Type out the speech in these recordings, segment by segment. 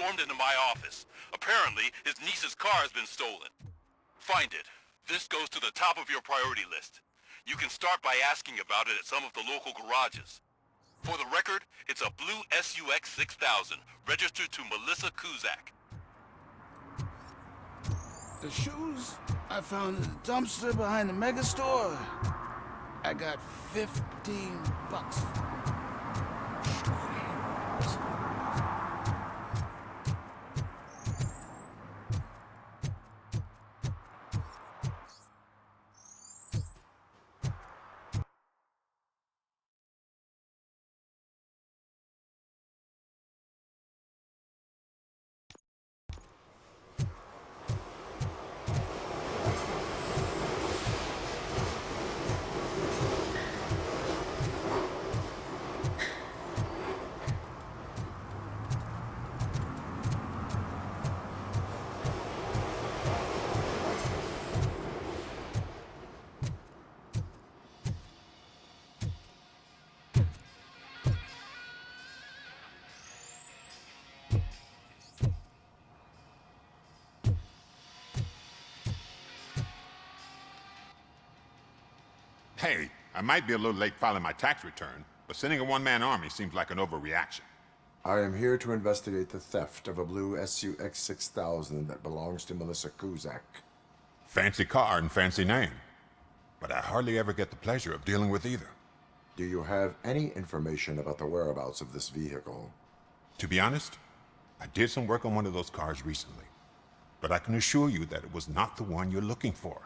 stormed into my office. Apparently, his niece's car has been stolen. Find it. This goes to the top of your priority list. You can start by asking about it at some of the local garages. For the record, it's a blue SUX 6000, registered to Melissa Kuzak. The shoes I found in the dumpster behind the mega store. I got $15. Hey, I might be a little late filing my tax return, but sending a one-man army seems like an overreaction. I am here to investigate the theft of a blue SUX 6000 that belongs to Melissa Kuzak. Fancy car and fancy name, but I hardly ever get the pleasure of dealing with either. Do you have any information about the whereabouts of this vehicle? To be honest, I did some work on one of those cars recently, but I can assure you that it was not the one you're looking for.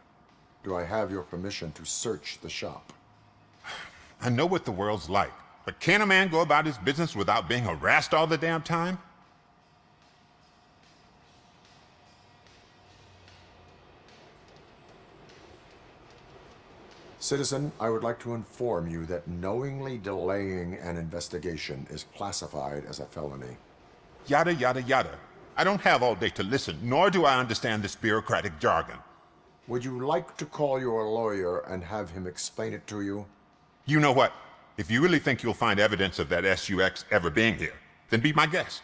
Do I have your permission to search the shop? I know what the world's like, but can a man go about his business without being harassed all the damn time? Citizen, I would like to inform you that knowingly delaying an investigation is classified as a felony. Yada, yada, yada. I don't have all day to listen, nor do I understand this bureaucratic jargon. Would you like to call your lawyer and have him explain it to you? You know what? If you really think you'll find evidence of that SUX ever being here, then be my guest.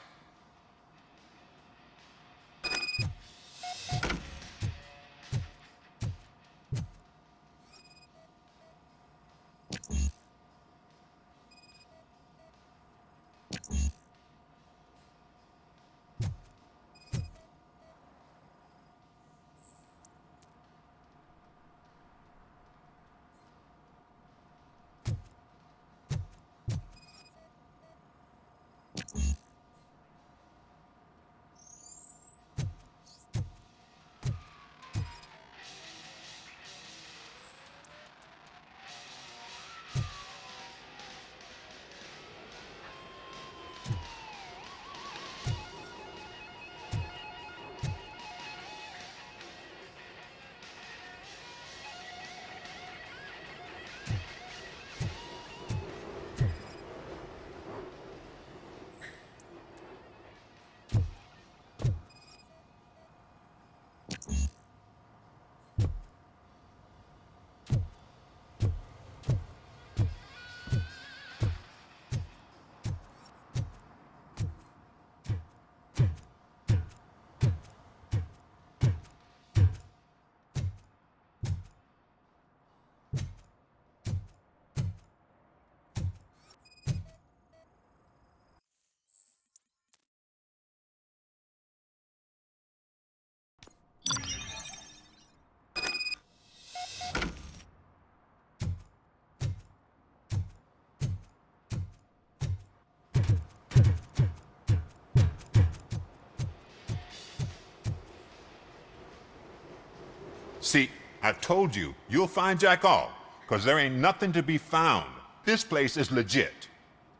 See, I've told you, you'll find Jack all, because there ain't nothing to be found. This place is legit.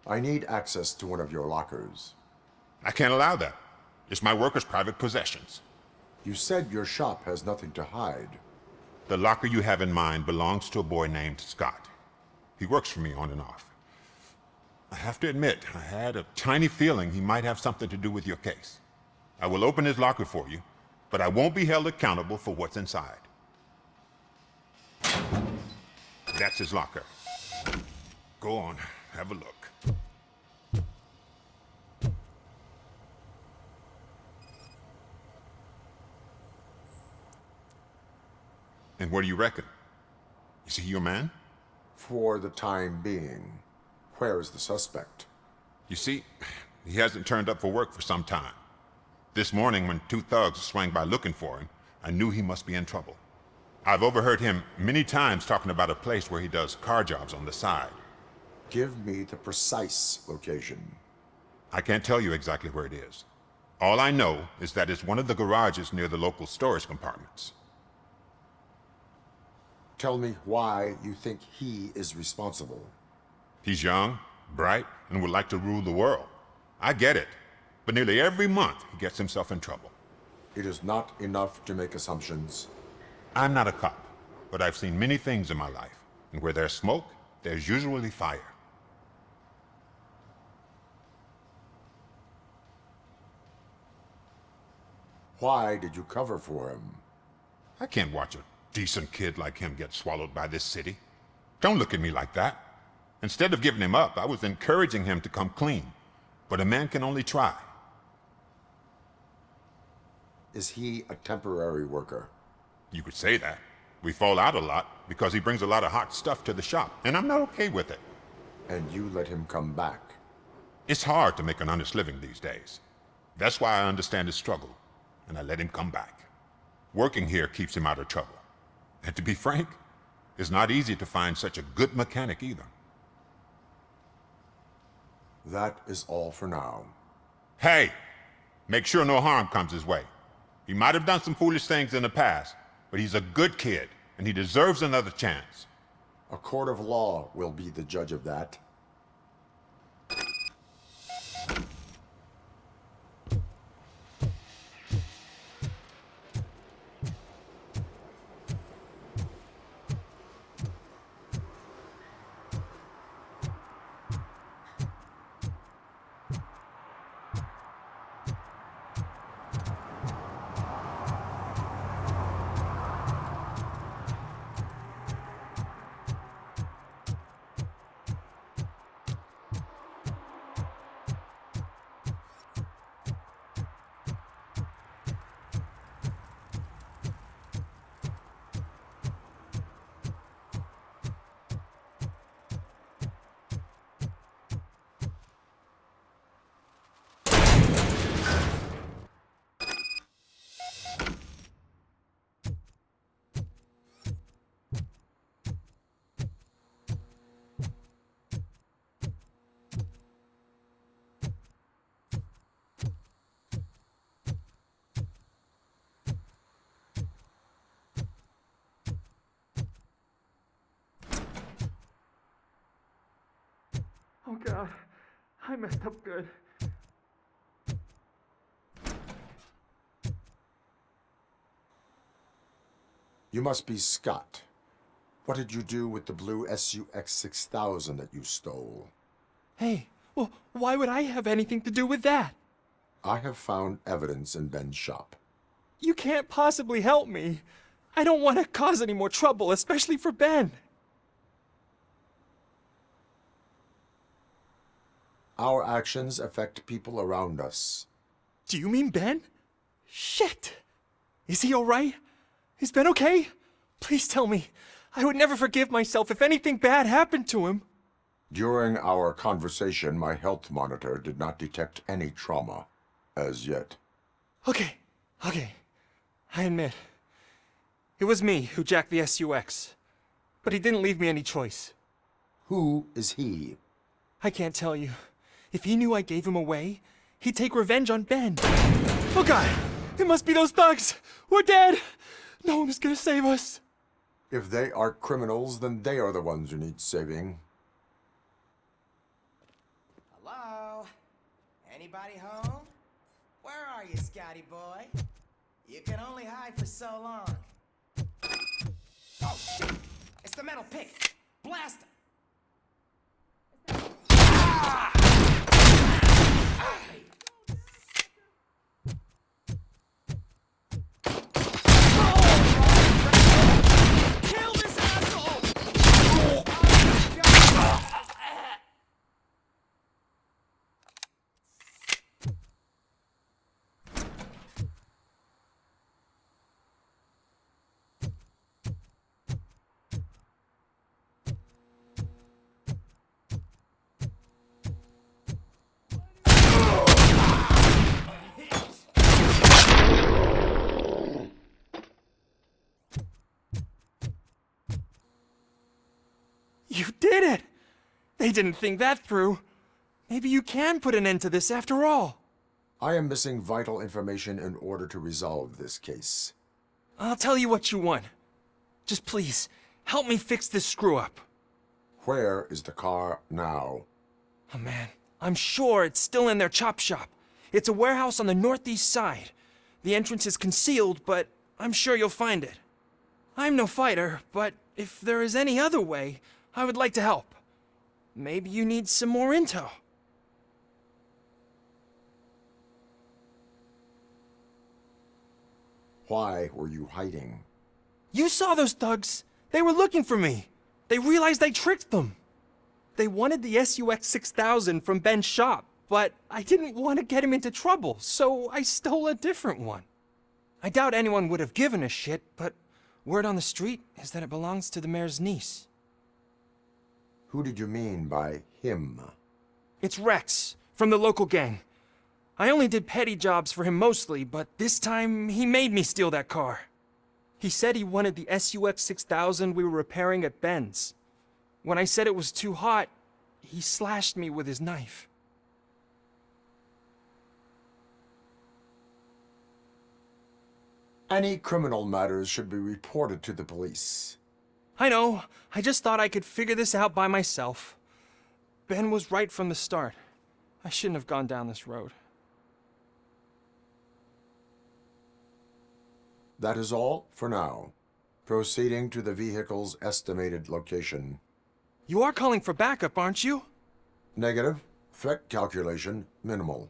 I need access to one of your lockers. I can't allow that. It's my workers' private possessions. You said your shop has nothing to hide. The locker you have in mind belongs to a boy named Scott. He works for me on and off. I have to admit, I had a tiny feeling he might have something to do with your case. I will open his locker for you, but I won't be held accountable for what's inside. That's his locker. Go on, have a look. And what do you reckon? Is he your man? For the time being. Where is the suspect? You see, he hasn't turned up for work for some time. This morning, when two thugs swang by looking for him, I knew he must be in trouble. I've overheard him many times talking about a place where he does car jobs on the side. Give me the precise location. I can't tell you exactly where it is. All I know is that it's one of the garages near the local storage compartments. Tell me why you think he is responsible. He's young, bright, and would like to rule the world. I get it, but nearly every month he gets himself in trouble. It is not enough to make assumptions. I'm not a cop, but I've seen many things in my life, and where there's smoke, there's usually fire. Why did you cover for him? I can't watch a decent kid like him get swallowed by this city. Don't look at me like that. Instead of giving him up, I was encouraging him to come clean. But a man can only try. Is he a temporary worker? You could say that. We fall out a lot because he brings a lot of hot stuff to the shop, and I'm not okay with it. And you let him come back? It's hard to make an honest living these days. That's why I understand his struggle, and I let him come back. Working here keeps him out of trouble. And to be frank, it's not easy to find such a good mechanic either. That is all for now. Hey, make sure no harm comes his way. He might have done some foolish things in the past, but he's a good kid, and he deserves another chance. A court of law will be the judge of that. Oh God, I messed up good. You must be Scott. What did you do with the blue SUX 6000 that you stole? Hey, well, why would I have anything to do with that? I have found evidence in Ben's shop. You can't possibly help me. I don't want to cause any more trouble, especially for Ben. Our actions affect people around us. Do you mean Ben? Shit! Is he alright? Is Ben okay? Please tell me. I would never forgive myself if anything bad happened to him. During our conversation, my health monitor did not detect any trauma, as yet. Okay. I admit. It was me who jacked the SUX. But he didn't leave me any choice. Who is he? I can't tell you. If he knew I gave him away, he'd take revenge on Ben. Oh God! It must be those thugs! We're dead! No one is gonna save us! If they are criminals, then they are the ones who need saving. Hello? Anybody home? Where are you, Scotty boy? You can only hide for so long. Oh, shit! It's the metal pick! Blast him! Ah! Kill this asshole! Oh my God! You did it! They didn't think that through. Maybe you can put an end to this after all. I am missing vital information in order to resolve this case. I'll tell you what you want. Just please, help me fix this screw-up. Where is the car now? Oh man, I'm sure it's still in their chop shop. It's a warehouse on the northeast side. The entrance is concealed, but I'm sure you'll find it. I'm no fighter, but if there is any other way, I would like to help. Maybe you need some more intel. Why were you hiding? You saw those thugs. They were looking for me. They realized I tricked them. They wanted the SUX 6000 from Ben's shop, but I didn't want to get him into trouble, so I stole a different one. I doubt anyone would have given a shit, but word on the street is that it belongs to the mayor's niece. Who did you mean by him? It's Rex, from the local gang. I only did petty jobs for him mostly, but this time he made me steal that car. He said he wanted the SUX 6000 we were repairing at Ben's. When I said it was too hot, he slashed me with his knife. Any criminal matters should be reported to the police. I know. I just thought I could figure this out by myself. Ben was right from the start. I shouldn't have gone down this road. That is all for now. Proceeding to the vehicle's estimated location. You are calling for backup, aren't you? Negative. Threat calculation minimal.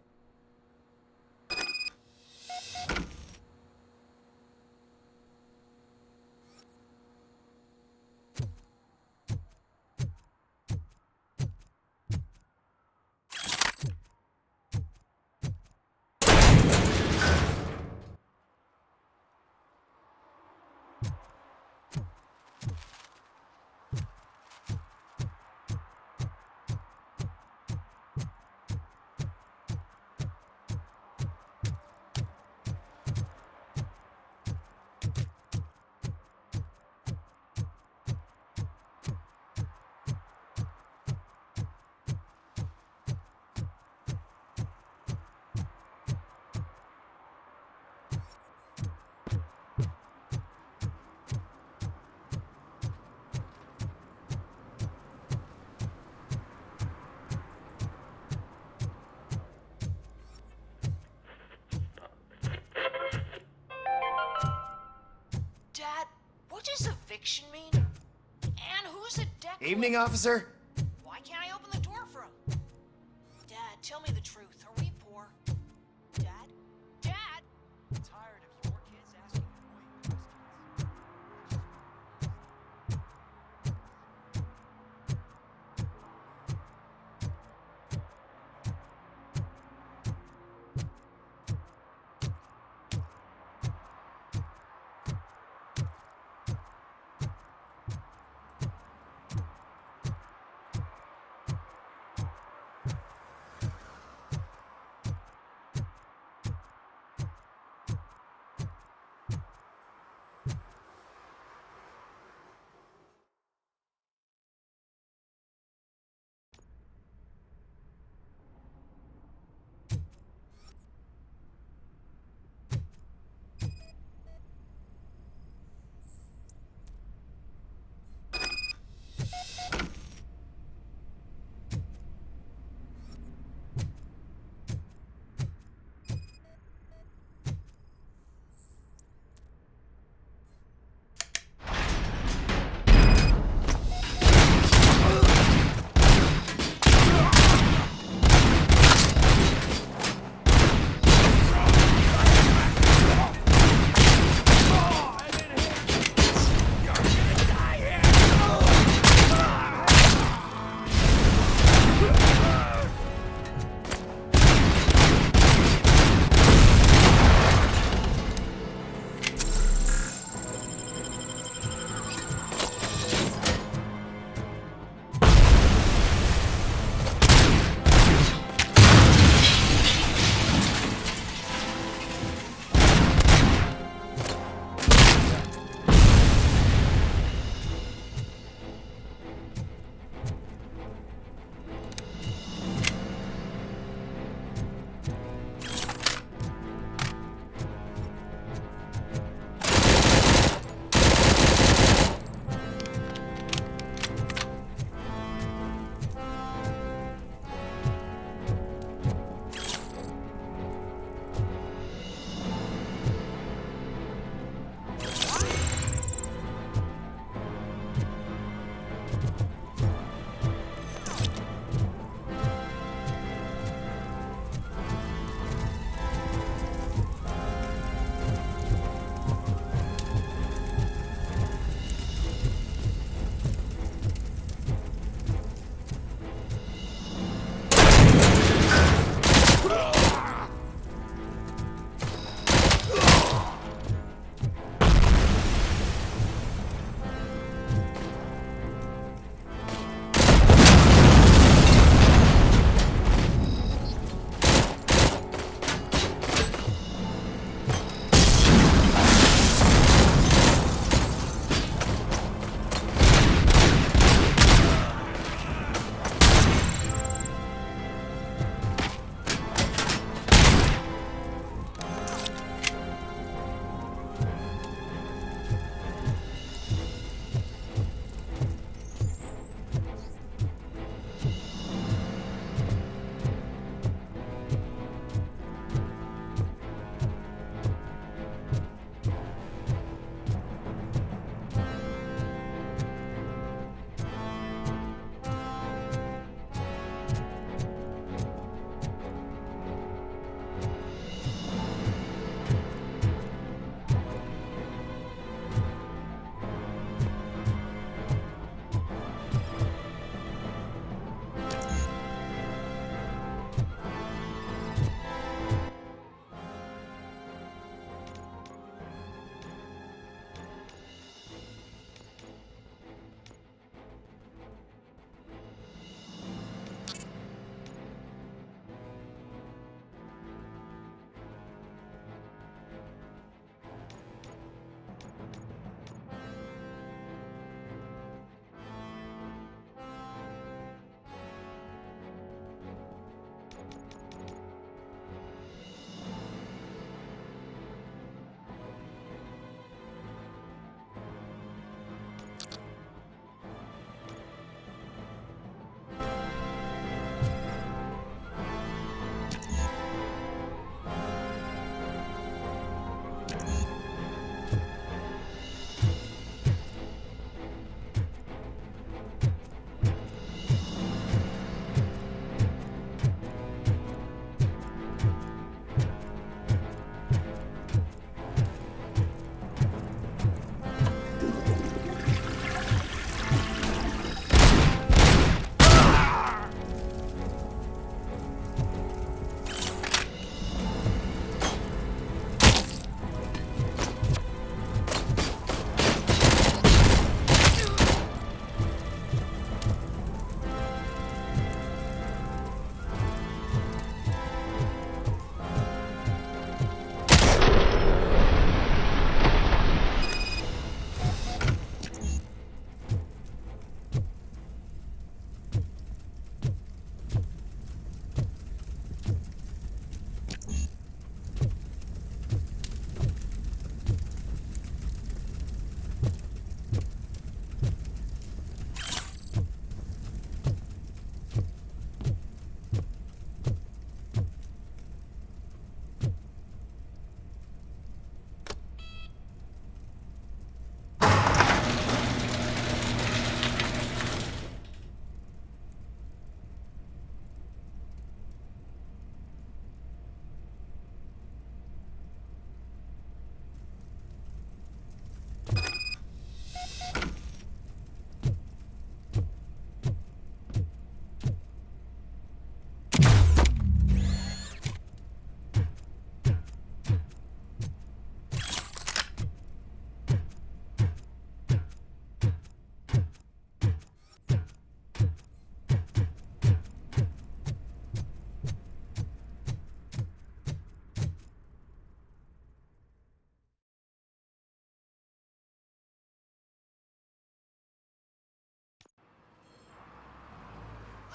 Dad, what does eviction mean? And who's a deck? Evening, officer. Why can't I open the door for him? Dad, tell me the truth. Are we poor? Dad? Dad? I'm tired of your kids asking annoying questions.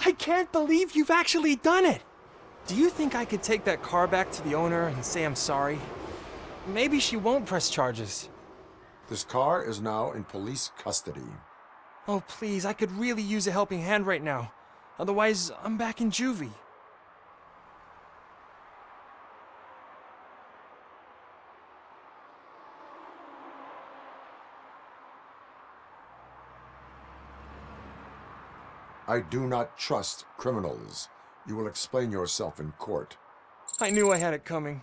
I can't believe you've actually done it! Do you think I could take that car back to the owner and say I'm sorry? Maybe she won't press charges. This car is now in police custody. Oh, please, I could really use a helping hand right now. Otherwise, I'm back in juvie. I do not trust criminals. You will explain yourself in court. I knew I had it coming.